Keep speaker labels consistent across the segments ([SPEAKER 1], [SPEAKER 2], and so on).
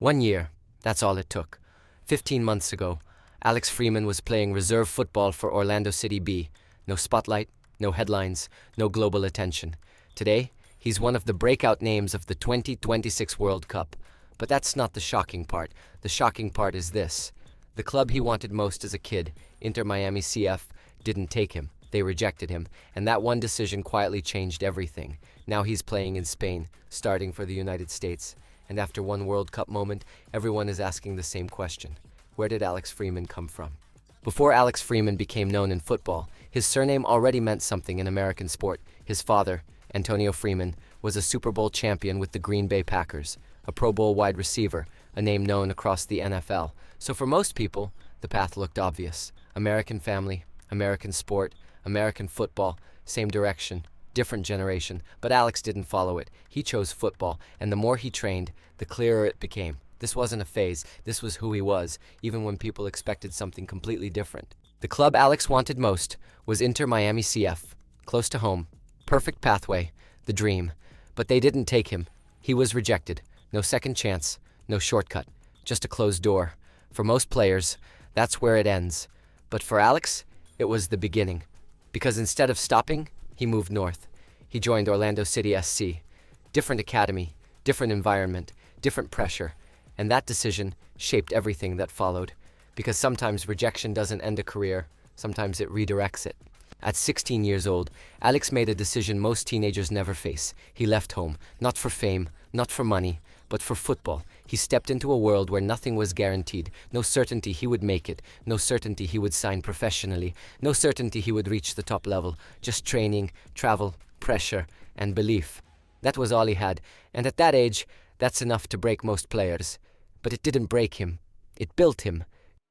[SPEAKER 1] 1 year, that's all it took. 15 months ago, Alex Freeman was playing reserve football for Orlando City B. No spotlight, no headlines, no global attention. Today, he's one of the breakout names of the 2026 World Cup. But that's not the shocking part. The shocking part is this. The club he wanted most as a kid, Inter Miami CF, didn't take him. They rejected him, and that one decision quietly changed everything. Now he's playing in Spain, starting for the United States. And after one World Cup moment, everyone is asking the same question. Where did Alex Freeman come from? Before Alex Freeman became known in football, his surname already meant something in American sport. His father, Antonio Freeman, was a Super Bowl champion with the Green Bay Packers, a Pro Bowl wide receiver, a name known across the NFL. So for most people, the path looked obvious. American family, American sport, American football, same direction, different generation. But Alex didn't follow it. He chose football, and the more he trained, the clearer it became. This wasn't a phase, this was who he was, even when people expected something completely different. The club Alex wanted most was Inter Miami CF, close to home, perfect pathway, the dream. But they didn't take him. He was rejected. No second chance, no shortcut, just a closed door. For most players, that's where it ends. But for Alex, it was the beginning. Because instead of stopping, he moved north. He joined Orlando City SC. Different academy, different environment, different pressure. And that decision shaped everything that followed. Because sometimes rejection doesn't end a career, sometimes it redirects it. At 16 years old, Alex made a decision most teenagers never face. He left home, not for fame, not for money, but for football. He stepped into a world where nothing was guaranteed. No certainty he would make it. No certainty he would sign professionally. No certainty he would reach the top level. Just training, travel, pressure, and belief. That was all he had. And at that age, that's enough to break most players. But it didn't break him. It built him.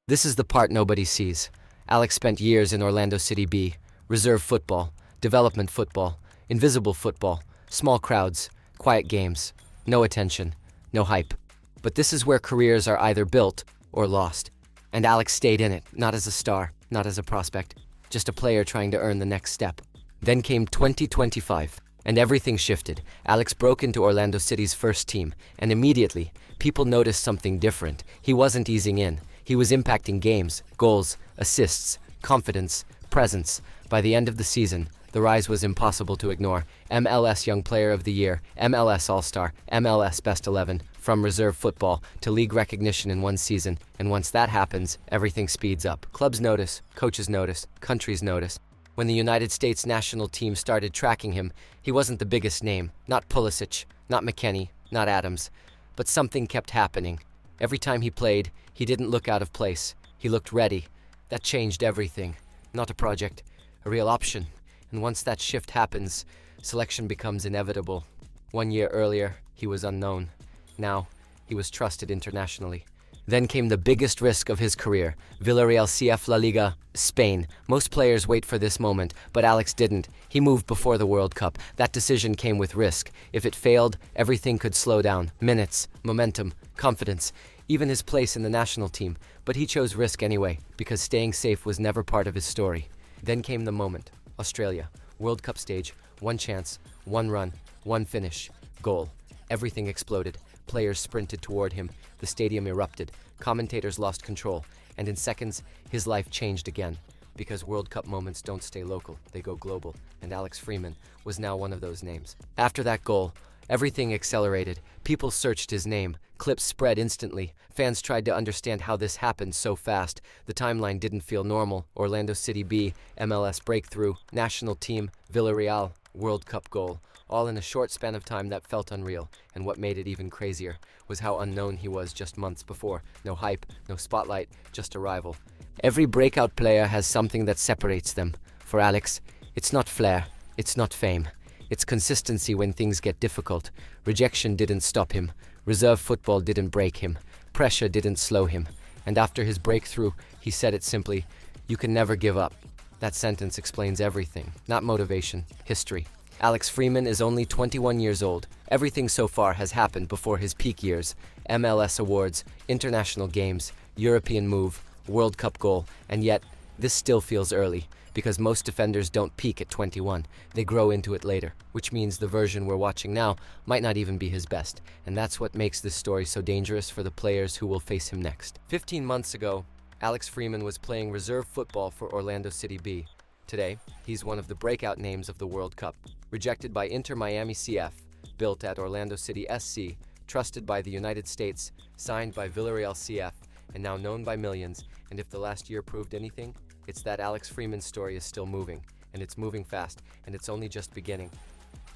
[SPEAKER 1] This is the part nobody sees. Alex spent years in Orlando City B. Reserve football, development football, invisible football, small crowds, quiet games, no attention, no hype. But this is where careers are either built or lost. And Alex stayed in it, not as a star, not as a prospect, just a player trying to earn the next step. Then came 2025, and everything shifted. Alex broke into Orlando City's first team, and immediately, people noticed something different. He wasn't easing in. He was impacting games, goals, assists, confidence, presence. By the end of the season, the rise was impossible to ignore. MLS Young Player of the Year, MLS All-Star, MLS Best 11, from reserve football to league recognition in one season. And once that happens, everything speeds up. Clubs notice, coaches notice, countries notice. When the United States national team started tracking him, he wasn't the biggest name. Not Pulisic, not McKennie, not Adams. But something kept happening. Every time he played, he didn't look out of place. He looked ready. That changed everything. Not a project, a real option. And once that shift happens, selection becomes inevitable. 1 year earlier, he was unknown. Now, he was trusted internationally. Then came the biggest risk of his career, Villarreal CF La Liga, Spain. Most players wait for this moment, but Alex didn't. He moved before the World Cup. That decision came with risk. If it failed, everything could slow down. Minutes, momentum, confidence, even his place in the national team. But he chose risk anyway, because staying safe was never part of his story. Then came the moment. Australia, World Cup stage, one chance, one run, one finish, goal. Everything exploded. Players sprinted toward him. The stadium erupted. Commentators lost control. And in seconds, his life changed again. Because World Cup moments don't stay local, they go global. And Alex Freeman was now one of those names. After that goal, everything accelerated. People searched his name. Clips spread instantly. Fans tried to understand how this happened so fast. The timeline didn't feel normal. Orlando City B, MLS breakthrough, national team, Villarreal, World Cup goal. All in a short span of time that felt unreal. And what made it even crazier was how unknown he was just months before. No hype, no spotlight, just arrival. Every breakout player has something that separates them. For Alex, it's not flair, it's not fame. It's consistency when things get difficult. Rejection didn't stop him. Reserve football didn't break him. Pressure didn't slow him. And after his breakthrough, he said it simply, "You can never give up." That sentence explains everything. Not motivation, history. Alex Freeman is only 21 years old. Everything so far has happened before his peak years. MLS awards, international games, European move, World Cup goal, and yet, this still feels early. because most defenders don't peak at 21. They grow into it later, which means the version we're watching now might not even be his best. And that's what makes this story so dangerous for the players who will face him next. 15 months ago, Alex Freeman was playing reserve football for Orlando City B. Today, he's one of the breakout names of the World Cup. Rejected by Inter Miami CF, built at Orlando City SC, trusted by the United States, signed by Villarreal CF, and now known by millions. And if the last year proved anything, it's that Alex Freeman's story is still moving, and it's moving fast, and it's only just beginning.